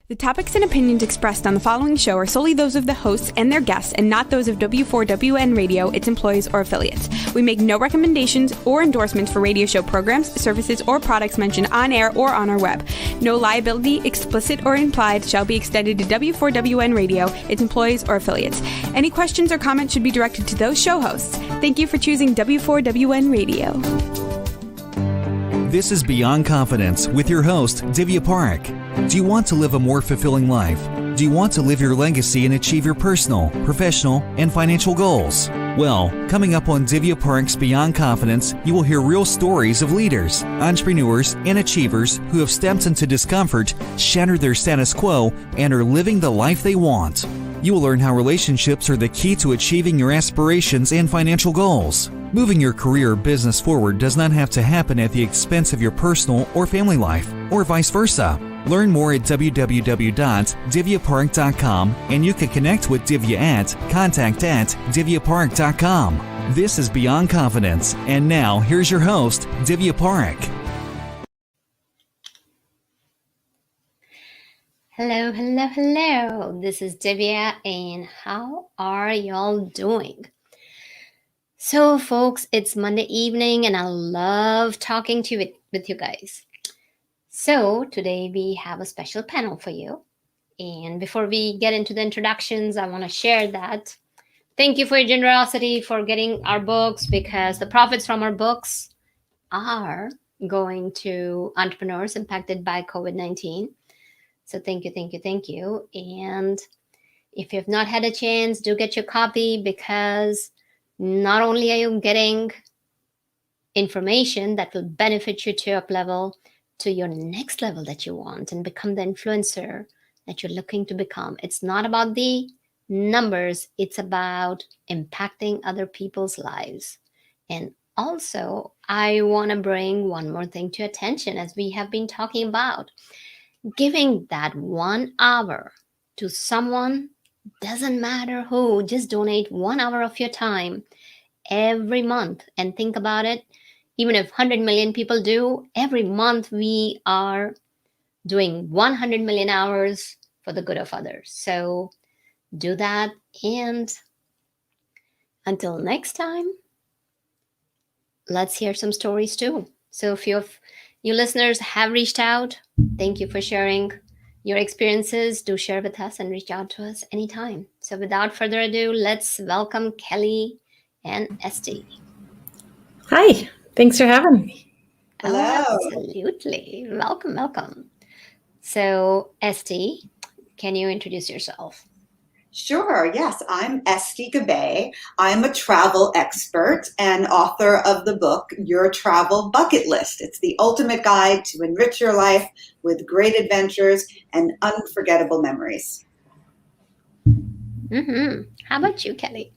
The topics and opinions expressed on the following show are solely those of the hosts and their guests and not those of W4WN Radio, its employees, or affiliates. We make no recommendations or endorsements for radio show programs, services, or products mentioned on air or on our web. No liability, explicit or implied, shall be extended to W4WN Radio, its employees, or affiliates. Any questions or comments should be directed to those show hosts. Thank you for choosing W4WN Radio. This is Beyond Confidence with your host, Divya Parekh. Do you want to live a more fulfilling life? Do you want to live your legacy and achieve your personal, professional, and financial goals? Well, coming up on Divya Parekh's Beyond Confidence, you will hear real stories of leaders, entrepreneurs, and achievers who have stepped into discomfort, shattered their status quo, and are living the life they want. You will learn how relationships are the key to achieving your aspirations and financial goals. Moving your career or business forward does not have to happen at the expense of your personal or family life, or vice versa. Learn more at www.divyaparekh.com, and you can connect with Divya at contact@divyaparekh.com. This is Beyond Confidence, and now here's your host, Divya Parekh. Hello, hello, hello. This is Divya, and how are y'all doing? So, folks, it's Monday evening, and I love talking to you with you guys. So, today we have a special panel for you. And before we get into the introductions, I want to share that. Thank you for your generosity for getting our books, because the profits from our books are going to entrepreneurs impacted by COVID-19. So thank you, thank you, thank you. And if you have not had a chance, do get your copy, because not only are you getting information that will benefit you to up level to your next level that you want and become the influencer that you're looking to become. It's not about the numbers. It's about impacting other people's lives. And also, I want to bring one more thing to attention, as we have been talking about. Giving that 1 hour to someone, doesn't matter who, just donate 1 hour of your time every month. And think about it, even if 100 million people do, every month we are doing 100 million hours for the good of others. So do that. And until next time, let's hear some stories too. So if you listeners have reached out, thank you for sharing your experiences. Do share with us and reach out to us anytime. So without further ado, let's welcome Kelly and Estee. Hi, thanks for having me. Hello. Oh, absolutely. Welcome, welcome. So Estee, can you introduce yourself? Sure, yes. I'm Estee Gubbay. I'm a travel expert and author of the book, Your Travel Bucket List. It's the ultimate guide to enrich your life with great adventures and unforgettable memories. How about you, Kelly?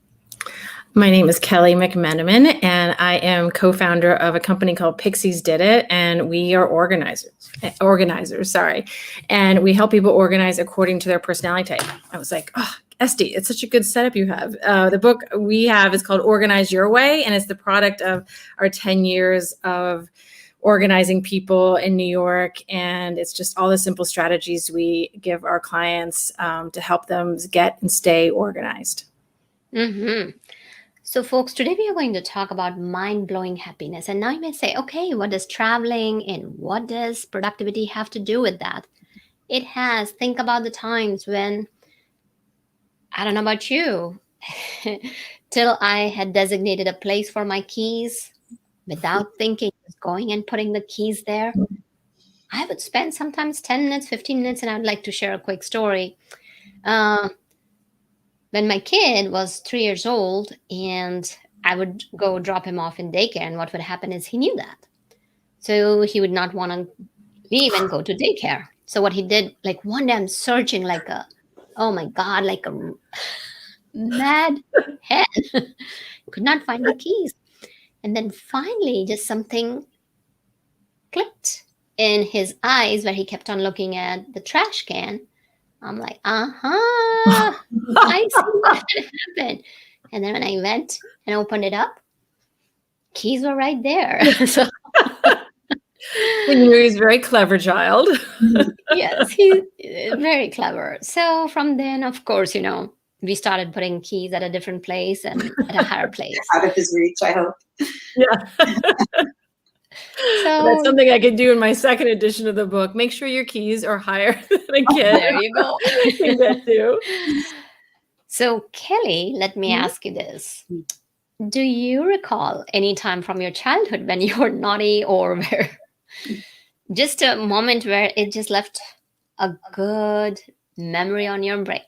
My name is Kelly McMenamin, and I am co-founder of a company called Pixies Did It, and we are organizers, and we help people organize according to their personality type. I was like, oh, Estee, it's such a good setup you have. The book we have is called Organize Your Way, and it's the product of our 10 years of organizing people in New York, and it's just all the simple strategies we give our clients to help them get and stay organized. So folks, today we are going to talk about mind-blowing happiness. And now you may say, okay, what does traveling and what does productivity have to do with that? It has. Think about the times when, I don't know about you, till I had designated a place for my keys without thinking, just going and putting the keys there. I would spend sometimes 10 minutes, 15 minutes, and I'd like to share a quick story. When my kid was 3 years old and I would go drop him off in daycare, and what would happen is he knew that. So he would not want to leave and go to daycare. So what he did, like one day I'm searching like a mad head, could not find the keys. And then finally just something clicked in his eyes where he kept on looking at the trash can. I'm like, I see what happened. And then when I went and opened it up, keys were right there. So He's a very clever child. Yes, he's very clever. So from then, of course, we started putting keys at a different place and at a higher place. Out of his reach, I hope. Yeah. So that's something I could do in my second edition of the book. Make sure your keys are higher than a kid. there you go. I think that too. So Kelly, let me ask you this. Do you recall any time from your childhood when you were naughty or where just a moment where it just left a good memory on your brain?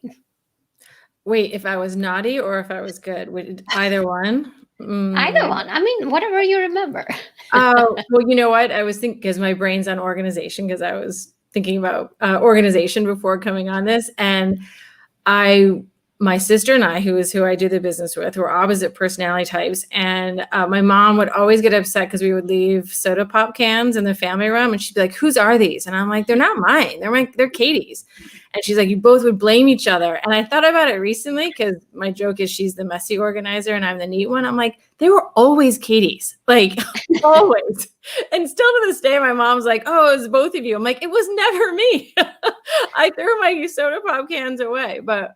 Wait, if I was naughty or if I was good? Either one? Either one. I mean, whatever you remember. Oh, well, you know what? I was thinking, because my brain's on organization, because I was thinking about organization before coming on this. And my sister and I, who I do the business with, were opposite personality types. And my mom would always get upset because we would leave soda pop cans in the family room. And she'd be like, whose are these? And I'm like, they're not mine. They're Katie's. And she's like, you both would blame each other. And I thought about it recently, because my joke is she's the messy organizer and I'm the neat one. I'm like, they were always Katie's, like always. And still to this day, my mom's like, oh, it was both of you. I'm like, it was never me. I threw my soda pop cans away. But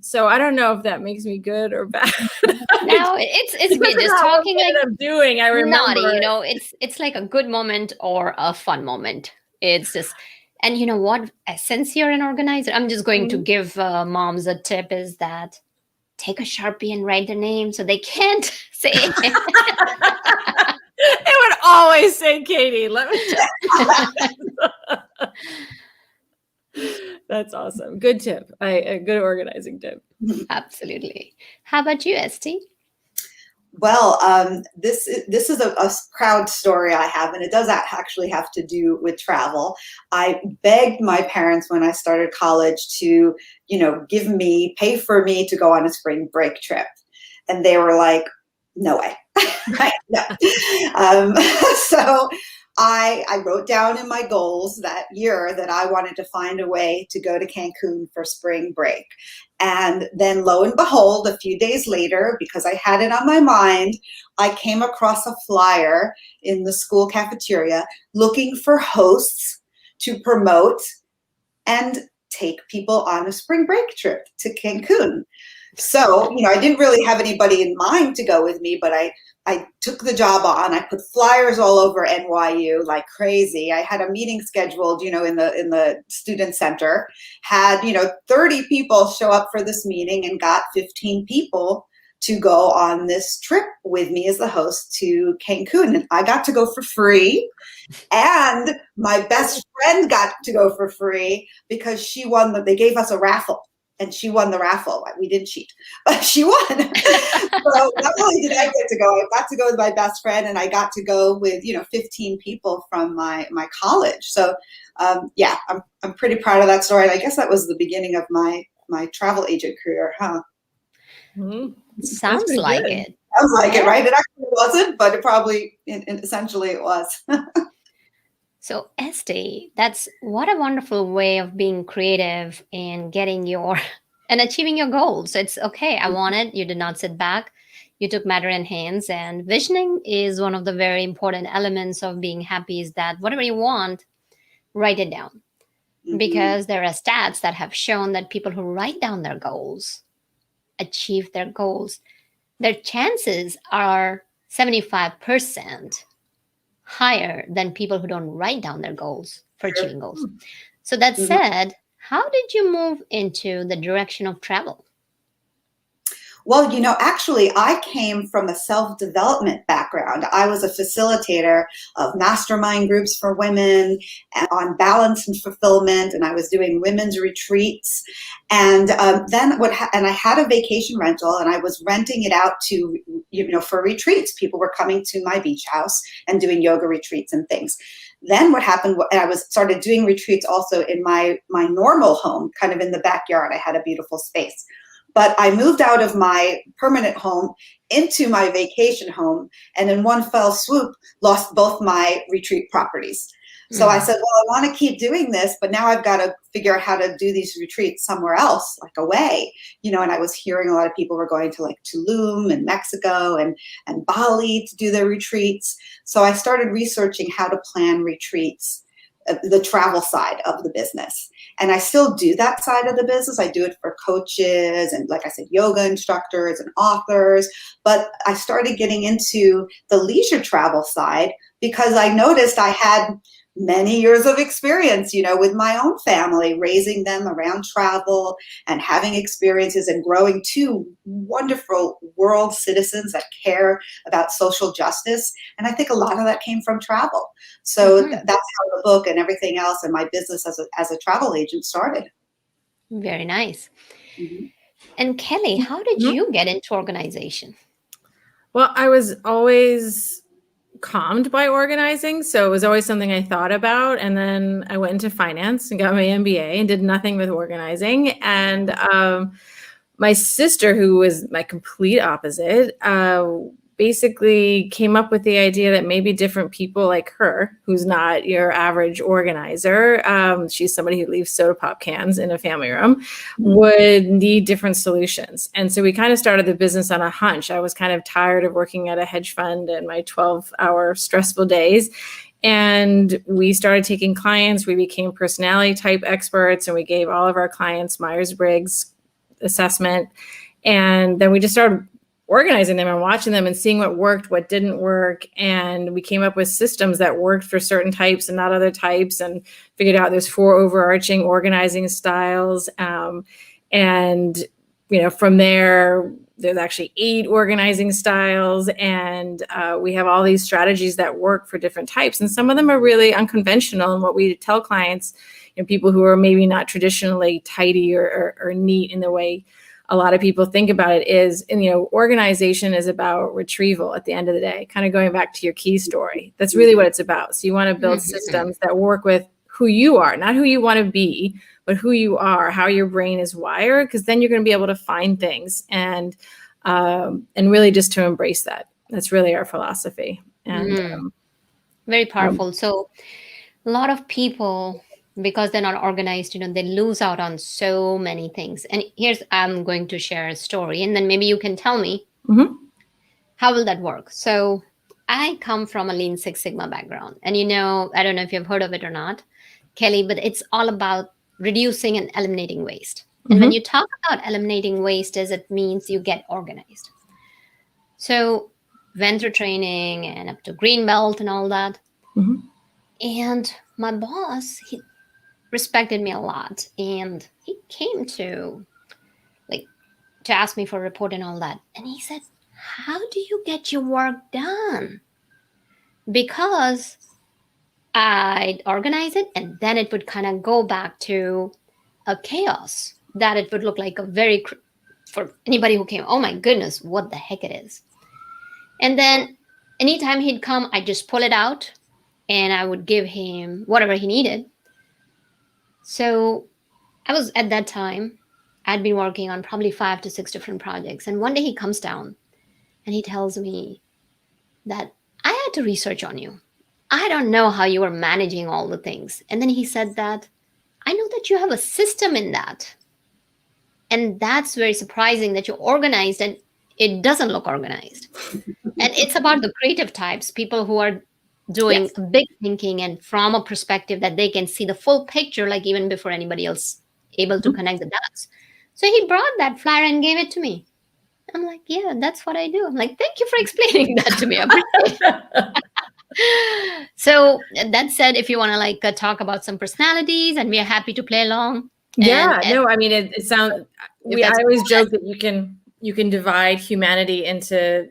so I don't know if that makes me good or bad. No, it's me just talking like I'm doing. I remember naughty, it's like a good moment or a fun moment. It's just, and you know what? Since you're an organizer, I'm just going to give moms a tip: is that take a Sharpie and write their name so they can't say it. It would always say Katie. Let me tell you. That's awesome. Good tip. A good organizing tip. Absolutely. How about you, Estee? Well, this is a proud story I have, and it does actually have to do with travel. I begged my parents when I started college to, pay for me to go on a spring break trip. And they were like, no way. No. So I wrote down in my goals that year that I wanted to find a way to go to Cancun for spring break. And then lo and behold, a few days later, because I had it on my mind, I came across a flyer in the school cafeteria looking for hosts to promote and take people on a spring break trip to Cancun. So, I didn't really have anybody in mind to go with me, but I took the job on. I put flyers all over NYU like crazy. I had a meeting scheduled, in the student center, had, 30 people show up for this meeting and got 15 people to go on this trip with me as the host to Cancun. And I got to go for free. And my best friend got to go for free because she won they gave us a raffle. And she won the raffle. We didn't cheat, but she won. So not only did I get to go, I got to go with my best friend, and I got to go with 15 people from my college. So I'm pretty proud of that story. And I guess that was the beginning of my travel agent career, huh? Mm-hmm. Sounds like it. Sounds like it, right? It actually wasn't, but it probably essentially it was. So Estee, what a wonderful way of being creative and getting and achieving your goals. It's okay. I want it. You did not sit back. You took matter in hands, and visioning is one of the very important elements of being happy, is that whatever you want, write it down. Mm-hmm. Because there are stats that have shown that people who write down their goals achieve their goals. Their chances are 75% higher than people who don't write down their goals for achieving goals. So that said, how did you move into the direction of travel? Well, actually, I came from a self-development background. I was a facilitator of mastermind groups for women on balance and fulfillment, and I was doing women's retreats. And then and I had a vacation rental, and I was renting it out to, for retreats. People were coming to my beach house and doing yoga retreats and things. Then what happened, and I started doing retreats also in my normal home, kind of in the backyard. I had a beautiful space. But I moved out of my permanent home into my vacation home, and in one fell swoop, lost both my retreat properties. So I said, well, I want to keep doing this, but now I've got to figure out how to do these retreats somewhere else, like away, and I was hearing a lot of people were going to like Tulum and Mexico and Bali to do their retreats. So I started researching how to plan retreats, the travel side of the business. And I still do that side of the business. I do it for coaches and, like I said, yoga instructors and authors. But I started getting into the leisure travel side because I noticed I had many years of experience, with my own family, raising them around travel and having experiences and growing two wonderful world citizens that care about social justice. And I think a lot of that came from travel. So that's how the book and everything else and my business as a travel agent started. Very nice. And Kelly, how did you get into organization? Well, I was always calmed by organizing. So it was always something I thought about. And then I went into finance and got my MBA and did nothing with organizing. And my sister, who was my complete opposite, basically came up with the idea that maybe different people like her, who's not your average organizer, she's somebody who leaves soda pop cans in a family room, would need different solutions. And so we kind of started the business on a hunch. I was kind of tired of working at a hedge fund and my 12-hour stressful days. And we started taking clients. We became personality type experts, and we gave all of our clients Myers-Briggs assessment. And then we just started organizing them and watching them and seeing what worked, what didn't work. And we came up with systems that worked for certain types and not other types, and figured out there's 4 overarching organizing styles. And, from there, there's actually 8 organizing styles. And we have all these strategies that work for different types. And some of them are really unconventional. And what we tell clients, people who are maybe not traditionally tidy or neat in the way a lot of people think about it is, organization is about retrieval at the end of the day, kind of going back to your key story. That's really what it's about. So you want to build systems that work with who you are, not who you want to be, but who you are, how your brain is wired, because then you're going to be able to find things and really just to embrace that. That's really our philosophy. And very powerful. So a lot of people, because they're not organized, they lose out on so many things. And I'm going to share a story, and then maybe you can tell me how will that work. So I come from a Lean Six Sigma background, and I don't know if you've heard of it or not, Kelly, but it's all about reducing and eliminating waste. And when you talk about eliminating waste, it means you get organized. So went through training and up to green belt and all that. And my boss, he respected me a lot, and he came to ask me for a report and all that. And he said, how do you get your work done? Because I'd organize it, and then it would kind of go back to a chaos that it would look like for anybody who came, oh my goodness, what the heck it is. And then anytime he'd come, I'd just pull it out and I would give him whatever he needed. So I was, at that time, I'd been working on probably 5 to 6 different projects. And one day he comes down and he tells me that I had to research on you. I don't know how you were managing all the things. And then he said that, I know that you have a system in that. And that's very surprising that you're organized and it doesn't look organized. And it's about the creative types, people who are doing big thinking and from a perspective that they can see the full picture, like even before anybody else able to connect the dots. So he brought that flyer and gave it to me. I'm like, yeah, that's what I do. I'm like, thank you for explaining that to me. I appreciate it. So that said, if you want to talk about some personalities, and we are happy to play along. It sounds, I always joke that you can divide humanity into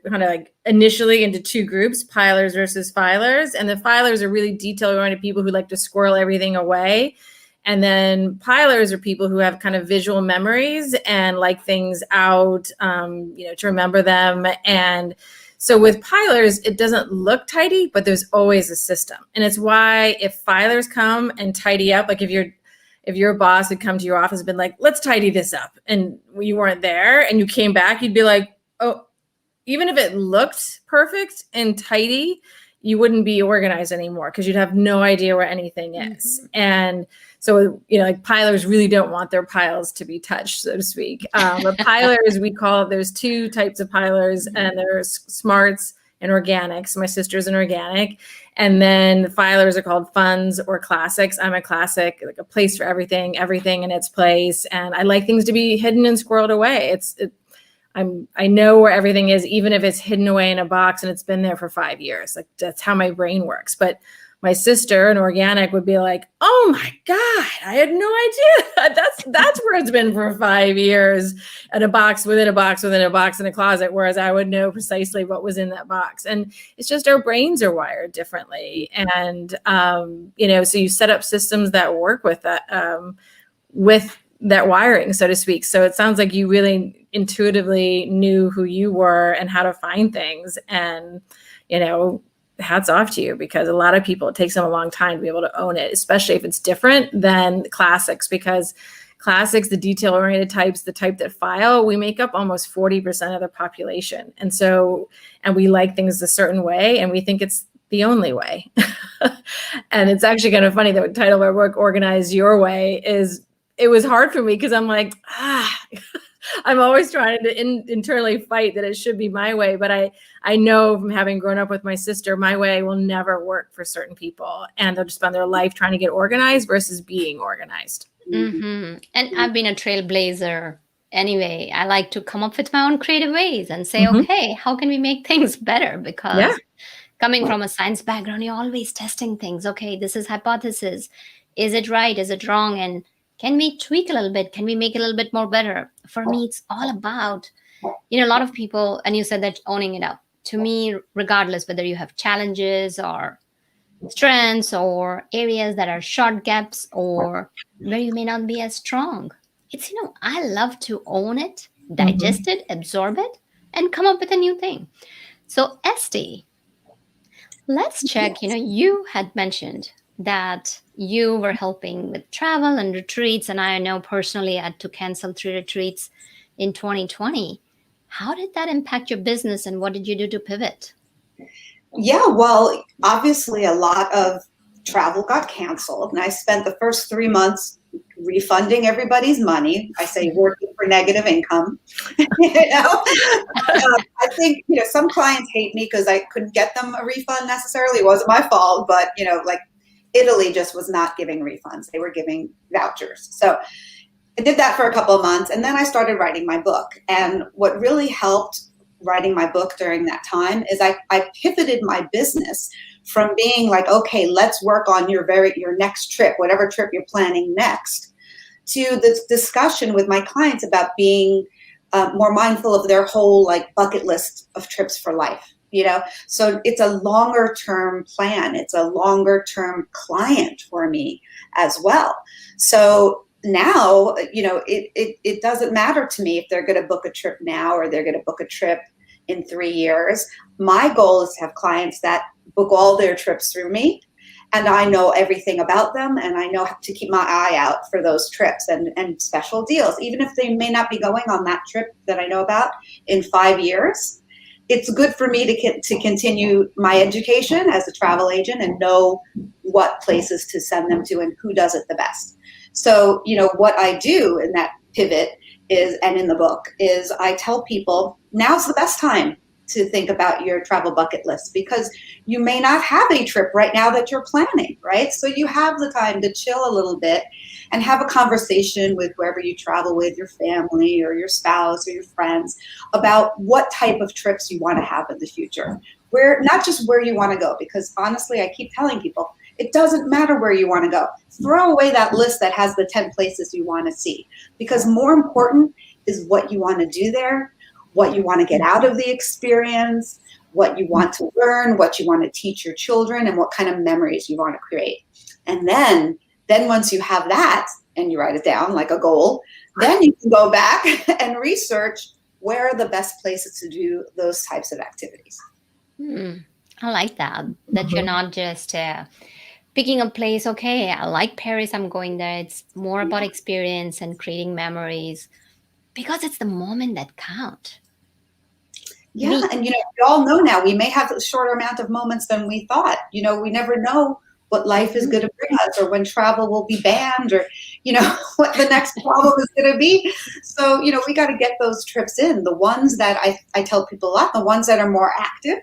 initially into 2 groups, pilers versus filers. And the filers are really detail-oriented people who like to squirrel everything away. And then pilers are people who have kind of visual memories and like things out, to remember them. And so with pilers, it doesn't look tidy, but there's always a system. And it's why if filers come and tidy up, like if your boss had come to your office and been like, let's tidy this up, and you weren't there and you came back, you'd be like, oh, even if it looked perfect and tidy, you wouldn't be organized anymore because you'd have no idea where anything is. And so, like pilers really don't want their piles to be touched, so to speak. But pilers, we call, there's two types of pilers, and there's smarts and organics. My sister's an organic. And then the filers are called funds or classics. I'm a classic, like a place for everything in its place. And I like things to be hidden and squirreled away. I know where everything is, even if it's hidden away in a box and it's been there for 5 years. Like that's how my brain works. But my sister, an organic, would be like, "Oh my God, I had no idea. That's where it's been for 5 years, in a box within a box within a box in a closet." Whereas I would know precisely what was in that box. And it's just our brains are wired differently. And so you set up systems that work with that wiring, so to speak. So it sounds like you really intuitively knew who you were and how to find things. And hats off to you, because a lot of people, it takes them a long time to be able to own it, especially if it's different than classics, because classics, the detail-oriented types, the type that file, we make up almost 40% of the population. And we like things a certain way, and we think it's the only way. And it's actually kind of funny that the title of our book, Organize Your Way, it was hard for me because I'm like, I'm always trying to internally fight that it should be my way. But I know from having grown up with my sister, my way will never work for certain people. And they'll just spend their life trying to get organized versus being organized. Mm-hmm. And I've been a trailblazer anyway. I like to come up with my own creative ways and say, okay, how can we make things better? Because coming from a science background, you're always testing things. Okay, this is hypothesis. Is it right? Is it wrong? And can we tweak a little bit? Can we make it a little bit more better? For me, it's all about, a lot of people, and you said that owning it up. To me, regardless whether you have challenges or strengths or areas that are short gaps or where you may not be as strong, it's, I love to own it, digest it, absorb it, and come up with a new thing. So Estee, let's check, you had mentioned that you were helping with travel and retreats. And I know personally I had to cancel 3 retreats in 2020. How did that impact your business and what did you do to pivot? Yeah, well, obviously a lot of travel got canceled. And I spent the first 3 months refunding everybody's money. I say working for negative income. I think, some clients hate me because I couldn't get them a refund necessarily. It wasn't my fault, but, like, Italy just was not giving refunds. They were giving vouchers. So I did that for a couple of months. And then I started writing my book. And what really helped writing my book during that time is I pivoted my business from being like, okay, let's work on your next trip, whatever trip you're planning next, to this discussion with my clients about being more mindful of their whole bucket list of trips for life. So it's a longer term plan. It's a longer term client for me as well. So now, it doesn't matter to me if they're going to book a trip now or they're going to book a trip in 3 years. My goal is to have clients that book all their trips through me, and I know everything about them, and I know how to keep my eye out for those trips and special deals, even if they may not be going on that trip that I know about in 5 years. It's good for me to continue my education as a travel agent and know what places to send them to and who does it the best. So, what I do in that pivot is, and in the book, is I tell people now's the best time to think about your travel bucket list, because you may not have a trip right now that you're planning, right? So you have the time to chill a little bit and have a conversation with whoever you travel with, your family or your spouse or your friends, about what type of trips you want to have in the future. Not just where you want to go, because honestly, I keep telling people, it doesn't matter where you want to go. Throw away that list that has the 10 places you want to see, because more important is what you want to do there, what you want to get out of the experience, what you want to learn, what you want to teach your children, and what kind of memories you want to create. And then once you have that and you write it down like a goal, then you can go back and research where are the best places to do those types of activities. I like that you're not just picking a place. Okay, I like Paris, I'm going there. It's more about experience and creating memories, because it's the moment that count. Yeah, and we all know now we may have a shorter amount of moments than we thought. We never know what life is going to bring us, or when travel will be banned, or what the next problem is going to be. So we got to get those trips in. The ones that I tell people a lot, the ones that are more active,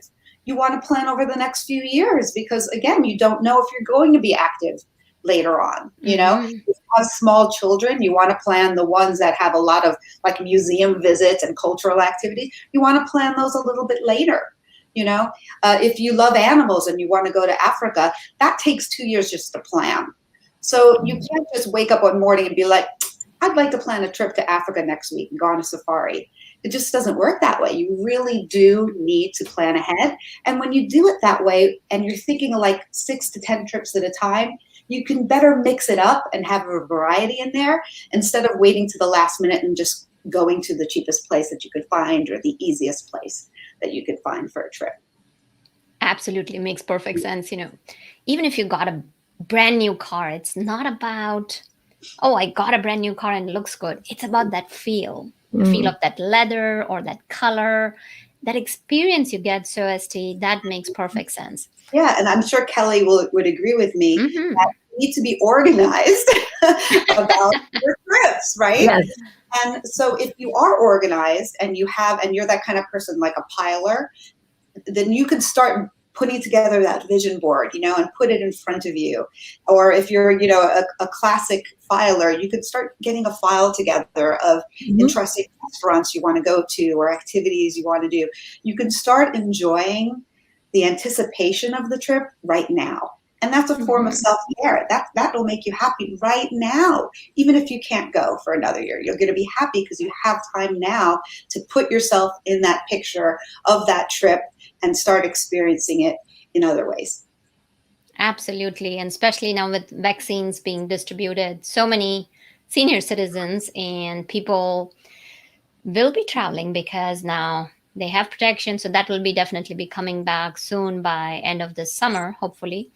you want to plan over the next few years, because again, you don't know if you're going to be active later on. If you have small children, you want to plan the ones that have a lot of like museum visits and cultural activities. You want to plan those a little bit later. If you love animals and you want to go to Africa, that takes 2 years just to plan. So you can't just wake up one morning and be like, I'd like to plan a trip to Africa next week and go on a safari. It just doesn't work that way. You really do need to plan ahead. And when you do it that way, and you're thinking of like 6 to 10 trips at a time, you can better mix it up and have a variety in there, instead of waiting to the last minute and just going to the cheapest place that you could find, or the easiest place that you could find for a trip. Absolutely. Makes perfect sense. Even if you got a brand new car, it's not about, oh, I got a brand new car and it looks good. It's about that feel, the feel of that leather or that color, that experience you get. So Estee, that makes perfect sense. Yeah, and I'm sure Kelly would agree with me that you need to be organized about your trips, right? Yes. And so if you are organized and you're that kind of person, like a piler, then you can start putting together that vision board, and put it in front of you. Or if you're, a classic filer, you could start getting a file together of interesting restaurants you want to go to, or activities you want to do. You can start enjoying the anticipation of the trip right now. And that's a form of self-care. That will make you happy right now. Even if you can't go for another year, you're going to be happy because you have time now to put yourself in that picture of that trip and start experiencing it in other ways. Absolutely. And especially now with vaccines being distributed, so many senior citizens and people will be traveling because now they have protection. So that will definitely be coming back soon, by end of this summer, hopefully.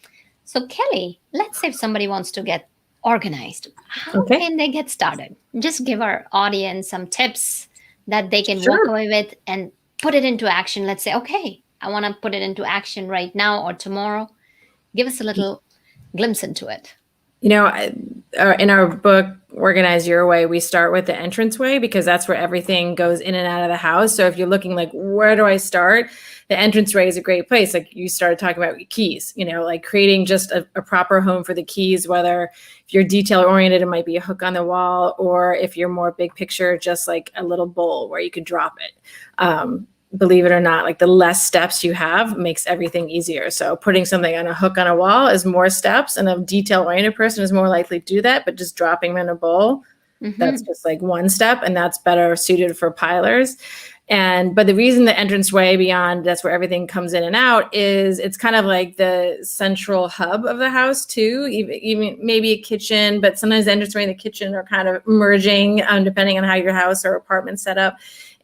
So Kelly, let's say if somebody wants to get organized, how can they get started? Just give our audience some tips that they can walk away with and put it into action. Let's say, okay, I want to put it into action right now or tomorrow. Give us a little glimpse into it. In our book, Organize Your Way, we start with the entranceway, because that's where everything goes in and out of the house. So if you're looking like, where do I start? The entranceway is a great place. Like you started talking about keys, like creating just a proper home for the keys, whether if you're detail oriented, it might be a hook on the wall, or if you're more big picture, just like a little bowl where you could drop it. Believe it or not, like the less steps you have makes everything easier. So putting something on a hook on a wall is more steps, and a detail-oriented person is more likely to do that. But just dropping them in a bowl, that's just like one step, and that's better suited for pilers. But the reason the entranceway beyond, that's where everything comes in and out, is it's kind of like the central hub of the house too. Even maybe a kitchen, but sometimes the entranceway and the kitchen are kind of merging, depending on how your house or apartment's set up.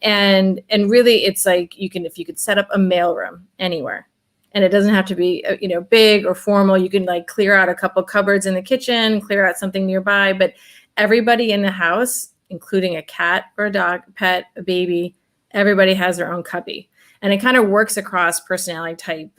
And really, it's like if you could set up a mailroom anywhere, and it doesn't have to be big or formal. You can like clear out a couple cupboards in the kitchen, clear out something nearby. But everybody in the house, including a cat or a dog, a pet, a baby, everybody has their own cubby. And it kind of works across personality type.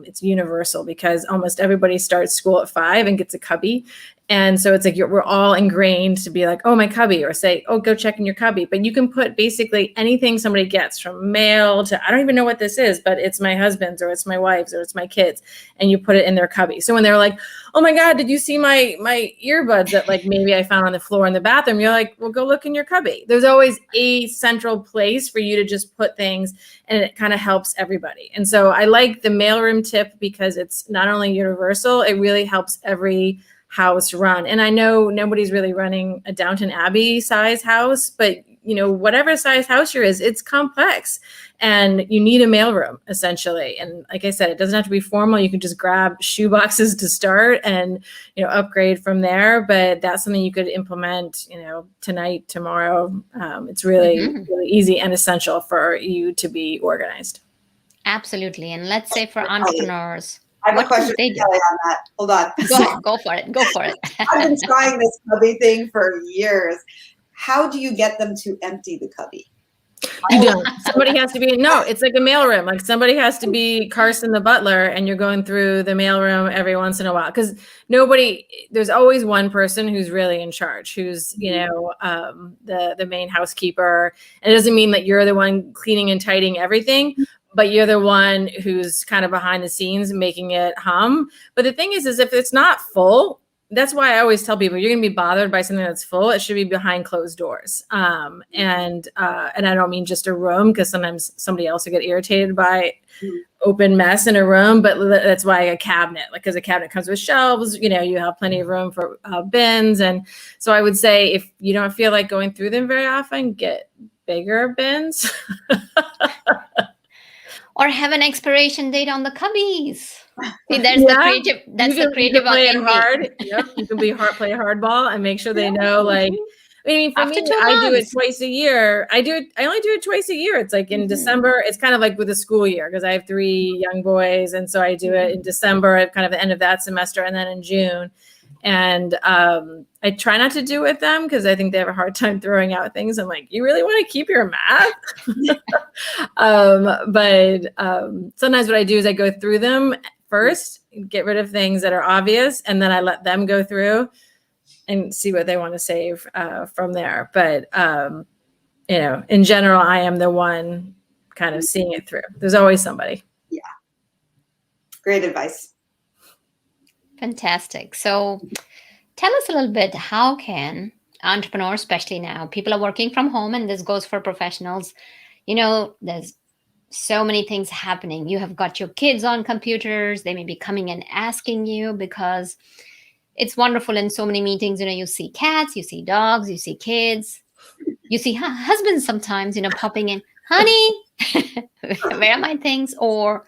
It's universal, because almost everybody starts school at 5 and gets a cubby. And so it's like we're all ingrained to be like, oh, my cubby, or say, oh, go check in your cubby. But you can put basically anything somebody gets, from mail to, I don't even know what this is, but it's my husband's, or it's my wife's, or it's my kids, and you put it in their cubby. So when they're like, oh my God, did you see my earbuds that like maybe I found on the floor in the bathroom? You're like, well, go look in your cubby. There's always a central place for you to just put things, and it kind of helps everybody. And so I like the mailroom tip, because it's not only universal, it really helps every house run. And I know nobody's really running a Downton Abbey size house, but whatever size house you're it's complex, and you need a mailroom essentially. And like I said, it doesn't have to be formal. You can just grab shoe boxes to start and upgrade from there. But that's something you could implement tonight, tomorrow. It's really really easy and essential for you to be organized. Absolutely. And let's say for entrepreneurs, I have a question for Kelly on that. Hold on. Go ahead. Go for it. I've been trying this cubby thing for years. How do you get them to empty the cubby? You don't. Somebody has to be, no, it's like a mailroom. Like somebody has to be Carson the butler and you're going through the mailroom every once in a while. Because there's always one person who's really in charge, who's, the main housekeeper. And it doesn't mean that you're the one cleaning and tidying everything, but you're the one who's kind of behind the scenes making it hum. But the thing is if it's not full, that's why I always tell people, you're going to be bothered by something that's full. It should be behind closed doors. And I don't mean just a room, because sometimes somebody else will get irritated by open mess in a room, but that's why a cabinet, because a cabinet comes with shelves, you have plenty of room for bins. And so I would say if you don't feel like going through them very often, get bigger bins. Or have an expiration date on the cubbies. See, that's the creative play it hard. Yep, you can play hardball and make sure they know. Like, I mean, for After me, 2 I do it months. twice a year. I only do it twice a year. It's like in December. It's kind of like with the school year, because I have 3 young boys, and so I do it in December at kind of the end of that semester, and then in June. And I try not to do it with them because I think they have a hard time throwing out things. I'm like, you really want to keep your math? But sometimes what I do is I go through them first, get rid of things that are obvious, and then I let them go through and see what they want to save from there. But, in general, I am the one kind of seeing it through. There's always somebody. Yeah. Great advice. Fantastic. So tell us a little bit, how can entrepreneurs, especially now, people are working from home, and this goes for professionals, there's so many things happening. You have got your kids on computers. They may be coming and asking you, because it's wonderful in so many meetings. You see cats, you see dogs, you see kids, you see husbands sometimes, popping in, honey, where are my things? Or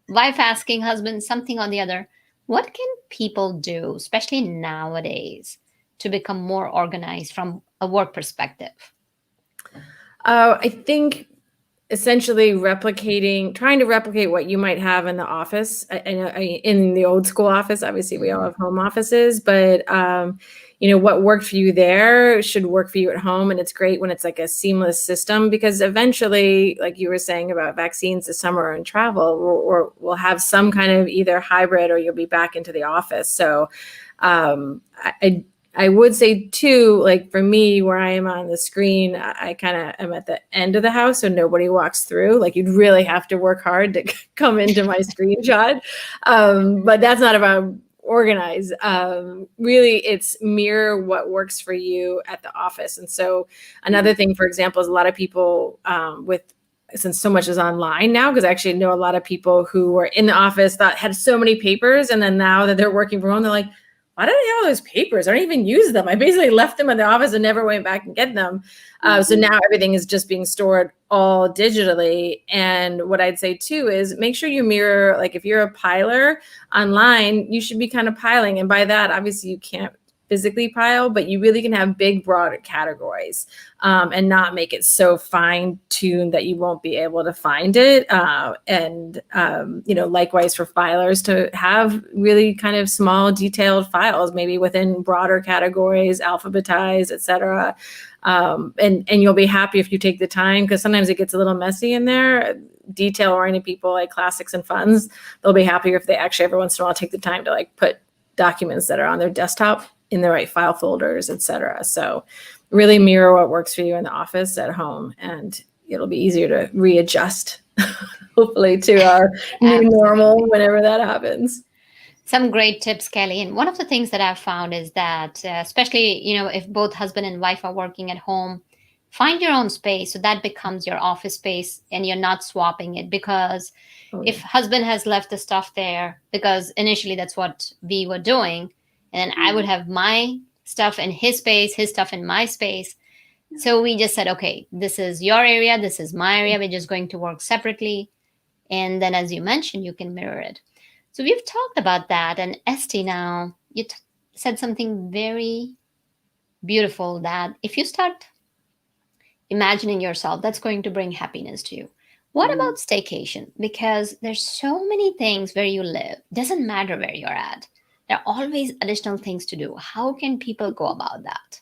wife asking husband something or the other. What can people do, especially nowadays, to become more organized from a work perspective? I think essentially trying to replicate what you might have in the office. I know in the old school office, obviously we all have home offices, but what worked for you there should work for you at home. And it's great when it's like a seamless system, because eventually, like you were saying about vaccines this summer and travel, we'll have some kind of either hybrid, or you'll be back into the office. So I would say too, like for me, where I am on the screen, I kind of am at the end of the house, so nobody walks through. Like you'd really have to work hard to come into my screenshot. But that's not about organize. Really, it's mirror what works for you at the office. And so another thing, for example, is a lot of people since so much is online now, because I actually know a lot of people who were in the office had so many papers, and then now that they're working from home, they're like, why did I have all those papers? I don't even use them. I basically left them in the office and never went back and get them. So now everything is just being stored all digitally. And what I'd say too is make sure you mirror, like if you're a piler online, you should be kind of piling. And by that, obviously you can't physically pile, but you really can have big, broad categories and not make it so fine-tuned that you won't be able to find it. Likewise for filers, to have really kind of small, detailed files, maybe within broader categories, alphabetized, et cetera. And you'll be happy if you take the time, because sometimes it gets a little messy in there. Detail-oriented people like classics and funds, they'll be happier if they actually every once in a while take the time to like put documents that are on their desktop in the right file folders, et cetera. So really mirror what works for you in the office at home, and it'll be easier to readjust, hopefully, to our new normal whenever that happens. Some great tips, Kelly. And one of the things that I've found is that, especially, if both husband and wife are working at home, find your own space. So that becomes your office space, and you're not swapping it, because if husband has left the stuff there, because initially that's what we were doing, and then I would have my stuff in his space, his stuff in my space. So we just said, okay, this is your area, this is my area. We're just going to work separately. And then, as you mentioned, you can mirror it. So we've talked about that. And Estee, now you said something very beautiful, that if you start imagining yourself, that's going to bring happiness to you. What about staycation? Because there's so many things where you live. Doesn't matter where you're at. There are always additional things to do. How can people go about that?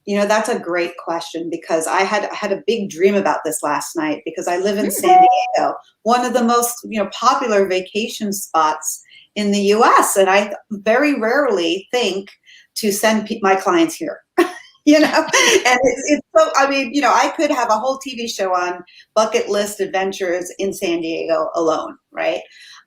That's a great question, because I had a big dream about this last night, because I live in San Diego, one of the most, popular vacation spots in the US. And I very rarely think to send my clients here, and it's so, I could have a whole TV show on bucket list adventures in San Diego alone, right?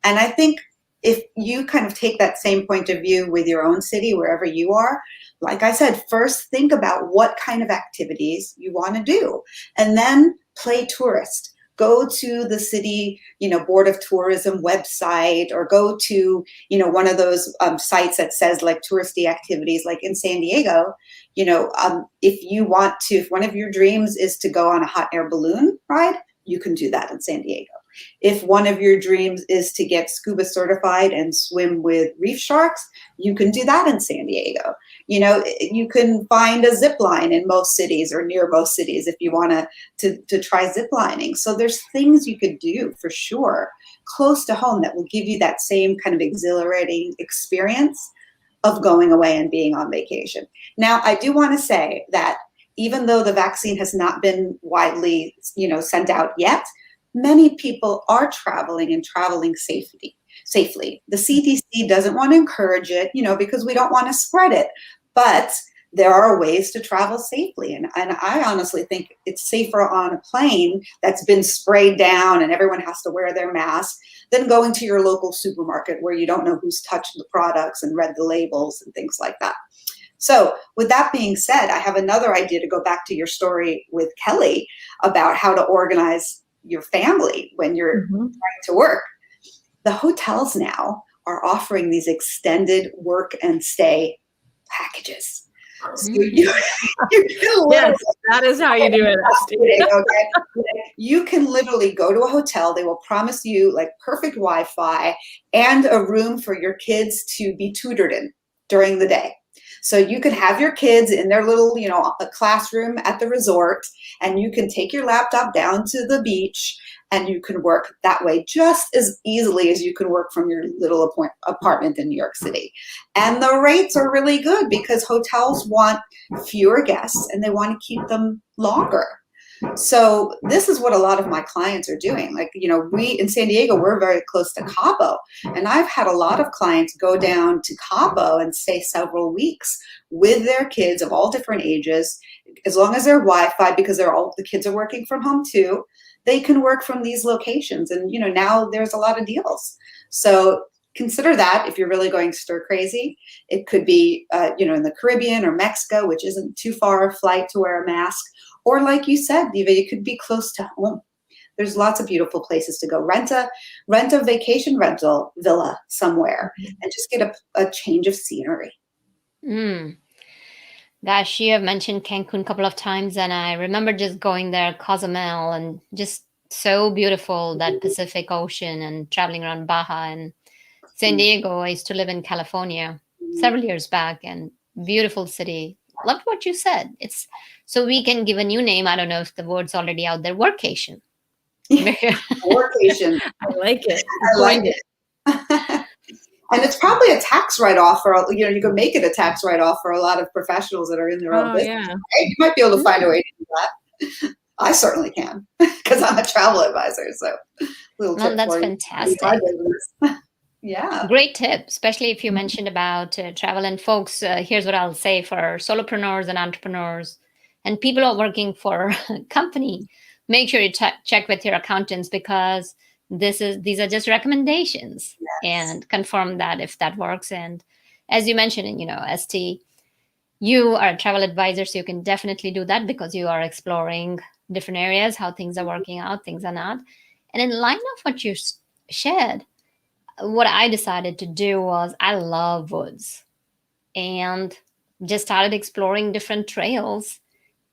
And I think if you kind of take that same point of view with your own city, wherever you are, like I said, first think about what kind of activities you want to do, and then play tourist. Go to the city, Board of Tourism website, or go to, one of those sites that says like touristy activities, like in San Diego. If one of your dreams is to go on a hot air balloon ride, you can do that in San Diego. If one of your dreams is to get scuba certified and swim with reef sharks, you can do that in San Diego. You can find a zip line in most cities, or near most cities, if you want to try zip lining. So there's things you could do for sure close to home that will give you that same kind of exhilarating experience of going away and being on vacation. Now, I do want to say that even though the vaccine has not been widely, sent out yet, many people are traveling and traveling safely. The CDC doesn't want to encourage it, because we don't want to spread it. But there are ways to travel safely. And I honestly think it's safer on a plane that's been sprayed down and everyone has to wear their mask than going to your local supermarket where you don't know who's touched the products and read the labels and things like that. So with that being said, I have another idea to go back to your story with Kelly about how to organize your family when you're trying to work. The hotels now are offering these extended work and stay packages. So you can yes, that is how you do it. Okay? You can literally go to a hotel. They will promise you like perfect Wi-Fi and a room for your kids to be tutored in during the day. So you can have your kids in their little, a classroom at the resort, and you can take your laptop down to the beach and you can work that way just as easily as you can work from your little apartment in New York City. And the rates are really good because hotels want fewer guests and they want to keep them longer. So this is what a lot of my clients are doing. Like, we in San Diego, we're very close to Cabo. And I've had a lot of clients go down to Cabo and stay several weeks with their kids of all different ages. As long as they're Wi-Fi, because the kids are working from home too, they can work from these locations. And, now there's a lot of deals. So consider that if you're really going stir crazy. It could be, in the Caribbean or Mexico, which isn't too far a flight to wear a mask. Or like you said, Diva, it could be close to home. There's lots of beautiful places to go. Rent a vacation rental villa somewhere and just get a change of scenery. Gosh, you have mentioned Cancun a couple of times, and I remember just going there, Cozumel, and just so beautiful, that Pacific Ocean, and traveling around Baja and San Diego. I used to live in California several years back, and beautiful city. Loved what you said. It's so we can give a new name. I don't know if the word's already out there. Workation. Workation. I like it. I like it. And it's probably a tax write-off for, you can make it a tax write-off for a lot of professionals that are in their own business. Yeah. Right? You might be able to find a way to do that. I certainly can, because I'm a travel advisor. So little tip that's for fantastic. Yeah. Great tip, especially if you mentioned about travel. And folks, here's what I'll say for solopreneurs and entrepreneurs and people who are working for a company. Make sure you check with your accountants, because these are just recommendations. Yes. And confirm that if that works. And as you mentioned, Estee, you are a travel advisor, so you can definitely do that because you are exploring different areas, how things are working out, things are not. And in line of what you shared, what I decided to do was, I love woods, and just started exploring different trails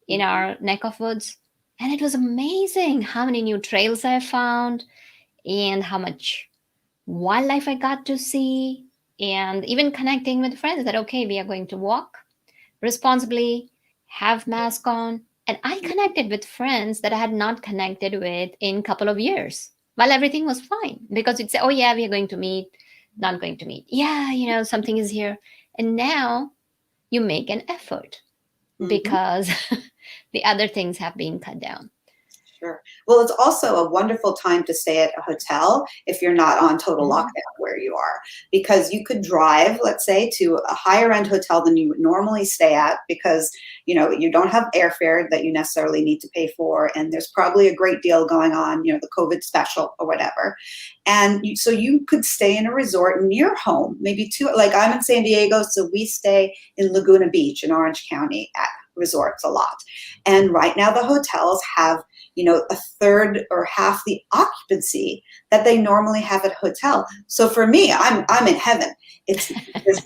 in our neck of woods. And it was amazing how many new trails I found and how much wildlife I got to see, and even connecting with friends that, okay, we are going to walk responsibly, have mask on. And I connected with friends that I had not connected with in a couple of years, while everything was fine, because you'd say, oh yeah, we are going to meet, not going to meet. Yeah, something is here. And now you make an effort because the other things have been cut down. Sure. Well, it's also a wonderful time to stay at a hotel if you're not on total lockdown where you are, because you could drive, let's say, to a higher end hotel than you would normally stay at because, you don't have airfare that you necessarily need to pay for. And there's probably a great deal going on, the COVID special or whatever. And so you could stay in a resort near home, maybe like I'm in San Diego, so we stay in Laguna Beach in Orange County at resorts a lot. And right now the hotels have a third or half the occupancy that they normally have at a hotel. So for me, I'm in heaven. There's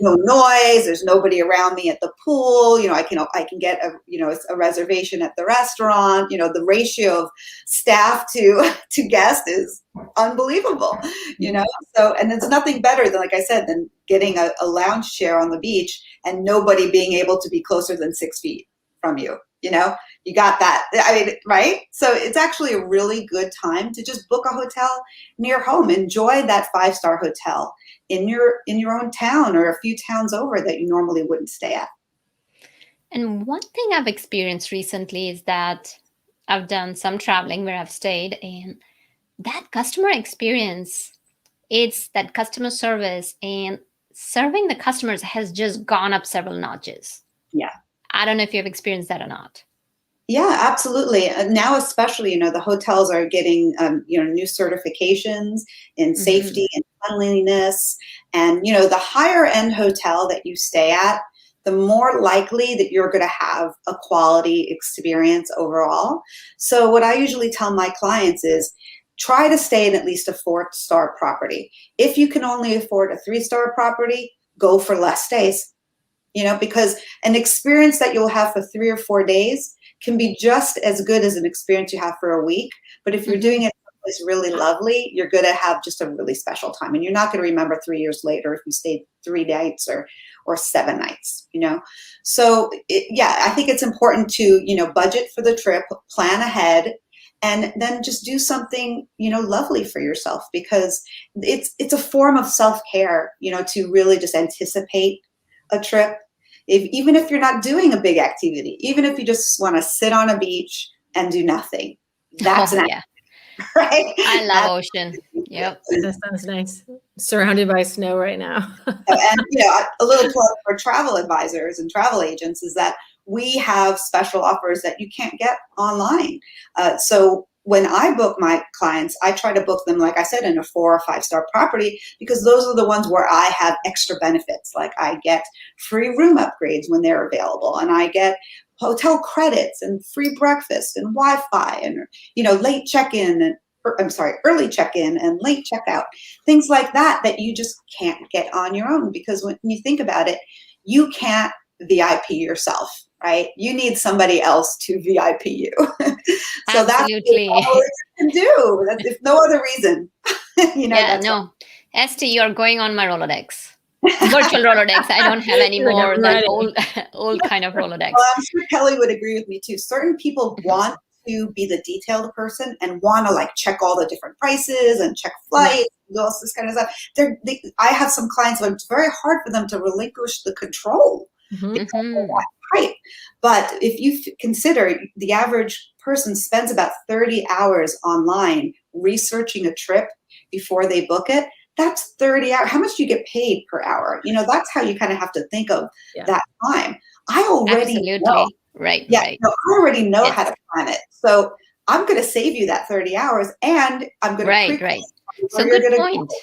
no noise. There's nobody around me at the pool. I can get a reservation at the restaurant. The ratio of staff to guest is unbelievable. So, and it's nothing better than, like I said, than getting a lounge chair on the beach and nobody being able to be closer than 6 feet from you. You got that. Right? So it's actually a really good time to just book a hotel near home. Enjoy that 5-star hotel in your own town or a few towns over that you normally wouldn't stay at. And one thing I've experienced recently is that I've done some traveling where I've stayed, and that customer experience, it's that customer service and serving the customers has just gone up several notches. Yeah. I don't know if you've experienced that or not. Yeah, absolutely. Now, especially, the hotels are getting, new certifications in safety and cleanliness. And, the higher end hotel that you stay at, the more likely that you're going to have a quality experience overall. So what I usually tell my clients is try to stay in at least a 4-star property. If you can only afford a 3-star property, go for less stays. Because an experience that you'll have for 3 or 4 days can be just as good as an experience you have for a week. But if you're doing it someplace really lovely, you're going to have just a really special time. And you're not going to remember 3 years later if you stayed 3 nights or 7 nights, So, I think it's important to, budget for the trip, plan ahead, and then just do something, lovely for yourself, because it's a form of self-care, to really just anticipate a trip. Even if you're not doing a big activity, even if you just want to sit on a beach and do nothing, that's an activity, right? I love ocean. Yep. That sounds nice. Surrounded by snow right now. And a little plug for travel advisors and travel agents is that we have special offers that you can't get online. So when I book my clients, I try to book them, like I said, in a 4 or 5-star property, because those are the ones where I have extra benefits. Like I get free room upgrades when they're available, and I get hotel credits and free breakfast and Wi-Fi and, late check-in and early check-in and late checkout, things like that you just can't get on your own, because when you think about it, you can't VIP yourself. Right? You need somebody else to VIP you. So Absolutely. That's all you can do. That's if no other reason. Estee, you're going on my Rolodex. Virtual Rolodex. I don't have any more that old kind of Rolodex. Well, I'm sure Kelly would agree with me too. Certain people want to be the detailed person and want to check all the different prices and check flights and all this kind of stuff. I have some clients where it's very hard for them to relinquish the control. Right. But if you consider the average person spends about 30 hours online researching a trip before they book it, that's 30 hours. How much do you get paid per hour? That's how you kind of have to think of that time. I already know. Right. Yeah. Right. I already know how to plan it. So I'm going to save you that 30 hours and I'm going to Right. So good point.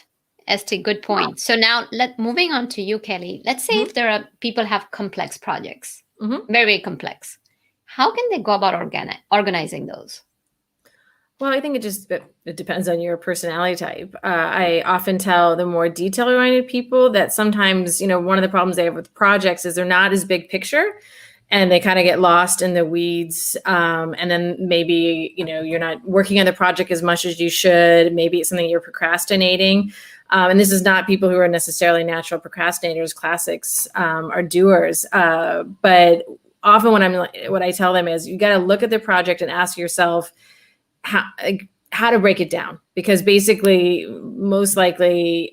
Estee, good point. So now moving on to you, Kelly. Let's say if there are people have complex projects, very complex. How can they go about organizing those? Well, I think it depends on your personality type. I often tell the more detail-oriented people that sometimes, one of the problems they have with projects is they're not as big picture, and they kind of get lost in the weeds. And then maybe, you're not working on the project as much as you should. Maybe it's something you're procrastinating. And this is not people who are necessarily natural procrastinators. Classics are doers. But often what I tell them is you got to look at the project and ask yourself, how how to break it down, because basically most likely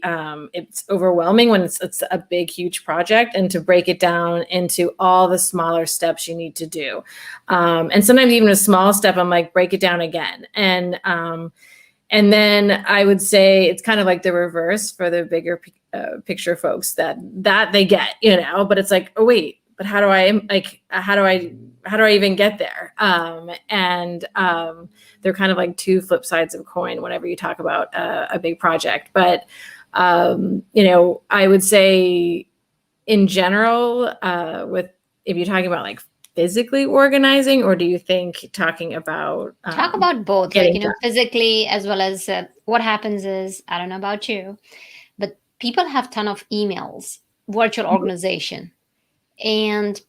it's overwhelming when it's a big, huge project, and to break it down into all the smaller steps you need to do. And sometimes even a small step, I'm like, break it down again. And then I would say it's kind of like the reverse for the bigger picture folks that they get, but it's like, oh wait, but how do I even get there? They're kind of like two flip sides of a coin whenever you talk about a big project. But, I would say in general, if you're talking about like physically organizing, or do you think talking about talk about both, like, physically as well as what happens is, I don't know about you, but people have a ton of emails, virtual organization, and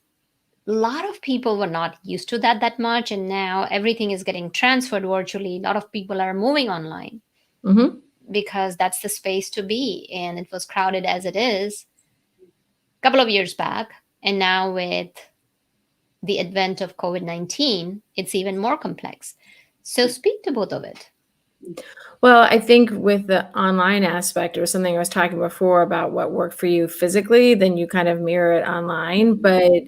a lot of people were not used to that much, and now everything is getting transferred virtually. A lot of people are moving online because that's the space to be, and it was crowded as it is a couple of years back, and now with the advent of COVID-19, it's even more complex. So speak to both of it. Well, I think with the online aspect, or something I was talking before about what worked for you physically, then you kind of mirror it online. But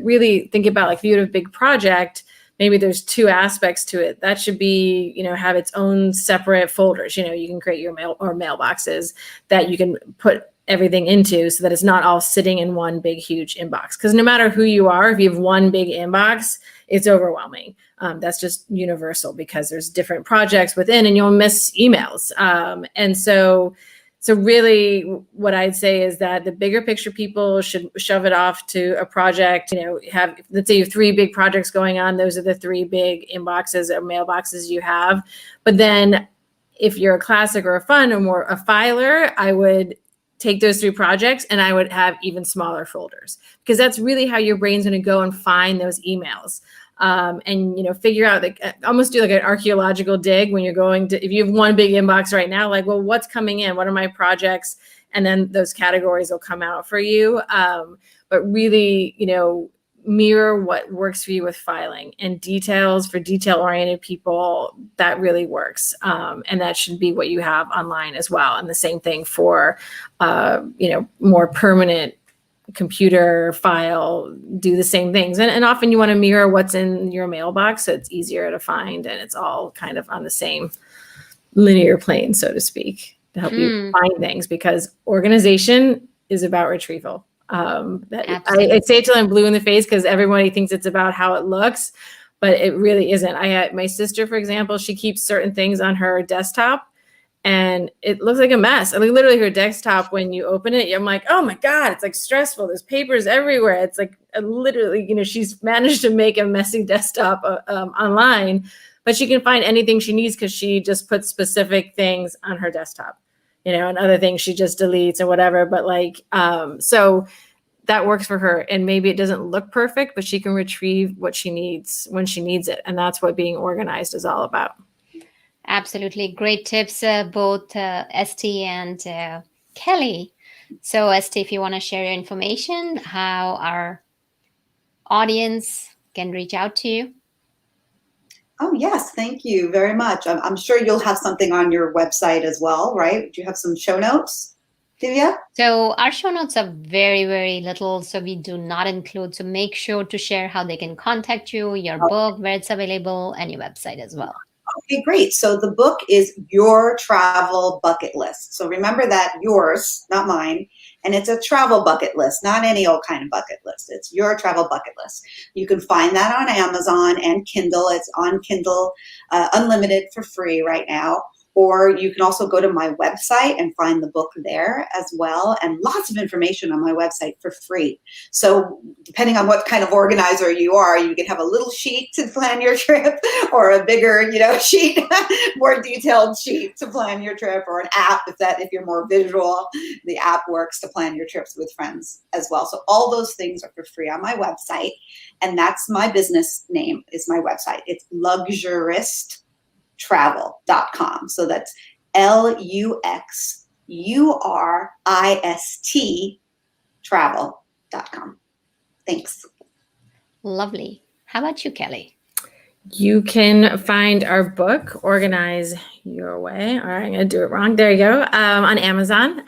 really think about, like, if you have a big project, maybe there's two aspects to it. That should be, have its own separate folders. You can create your mailboxes that you can put everything into, so that it's not all sitting in one big, huge inbox. Because no matter who you are, if you have one big inbox, it's overwhelming. That's just universal, because there's different projects within, and you'll miss emails. And so really what I'd say is that the bigger picture people should shove it off to a project. Let's say you have 3 big projects going on. Those are the 3 big inboxes or mailboxes you have. But then if you're a classic or a fun or more a filer, I would take those 3 projects and I would have even smaller folders, because that's really how your brain's going to go and find those emails. And figure out, like, almost do like an archaeological dig when you're going to, if you have one big inbox right now, like, well, what's coming in? What are my projects? And then those categories will come out for you. But really, mirror what works for you with filing, and details for detail-oriented people, that really works. And that should be what you have online as well. And the same thing for, more permanent computer file, do the same things. And often you want to mirror what's in your mailbox, so it's easier to find, and it's all kind of on the same linear plane, so to speak, to help you find things, because organization is about retrieval. I say it till I'm blue in the face, because everybody thinks it's about how it looks, but it really isn't. I had my sister, for example, she keeps certain things on her desktop, and it looks like a mess. I mean, literally her desktop, when you open it, I'm like, oh my God, it's like stressful. There's papers everywhere. It's like literally, she's managed to make a messy desktop online, but she can find anything she needs, because she just puts specific things on her desktop, and other things she just deletes or whatever. But so that works for her. And maybe it doesn't look perfect, but she can retrieve what she needs when she needs it. And that's what being organized is all about. Absolutely. Great tips, both Estee and Kelly. So Estee, if you want to share your information, how our audience can reach out to you. Oh, yes. Thank you very much. I'm sure you'll have something on your website as well, right? Do you have some show notes, Divya? So our show notes are very, very little, so we do not include. So make sure to share how they can contact you, your book, where it's available, and your website as well. Okay, great. So the book is Your Travel Bucket List. So remember that, yours, not mine. And it's a travel bucket list, not any old kind of bucket list. It's Your Travel Bucket List. You can find that on Amazon and Kindle. It's on Kindle Unlimited for free right now. Or you can also go to my website and find the book there as well, and lots of information on my website for free. So depending on what kind of organizer you are, you can have a little sheet to plan your trip, or a bigger, sheet, more detailed sheet to plan your trip, or an app if you're more visual. The app works to plan your trips with friends as well. So all those things are for free on my website, and that's my business name, is my website. It's luxuristravel.com. So that's LUXURIST travel.com. Thanks. Lovely. How about you, Kelly? You can find our book, Organize Your Way. All right, I'm going to do it wrong. There you go. On Amazon.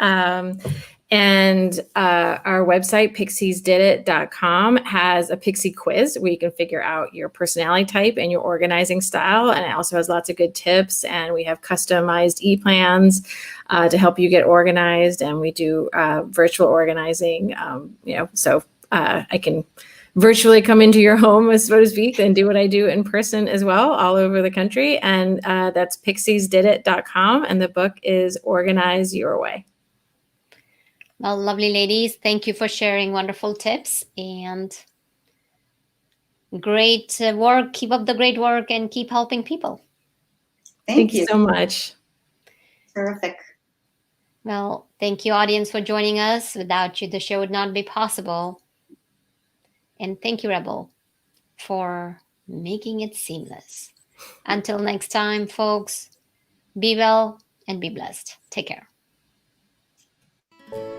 And our website, pixiesdidit.com, has a Pixie quiz where you can figure out your personality type and your organizing style. And it also has lots of good tips. And we have customized e-plans to help you get organized. And we do virtual organizing, so I can virtually come into your home, so to speak, and do what I do in person as well, all over the country. And that's pixiesdidit.com. And the book is Organize Your Way. Well, lovely ladies, thank you for sharing wonderful tips and great work. Keep up the great work and keep helping people. Thank you so much. Terrific. Well, thank you, audience, for joining us. Without you, the show would not be possible. And thank you, Rebel, for making it seamless. Until next time, folks, be well and be blessed. Take care.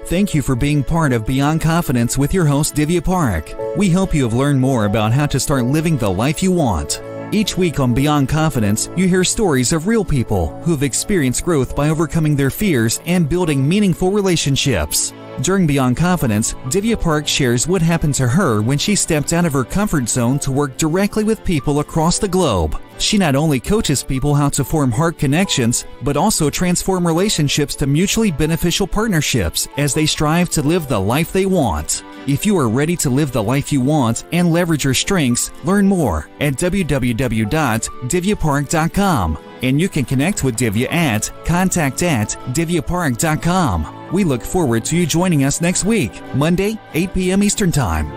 Thank you for being part of Beyond Confidence with your host, Divya Parekh. We hope you have learned more about how to start living the life you want. Each week on Beyond Confidence, you hear stories of real people who have experienced growth by overcoming their fears and building meaningful relationships. During Beyond Confidence, Divya Parekh shares what happened to her when she stepped out of her comfort zone to work directly with people across the globe. She not only coaches people how to form heart connections, but also transform relationships to mutually beneficial partnerships as they strive to live the life they want. If you are ready to live the life you want and leverage your strengths, learn more at www.divyaparekh.com. And you can connect with Divya at contact@divyaparekh.com. We look forward to you joining us next week, Monday, 8 p.m. Eastern Time.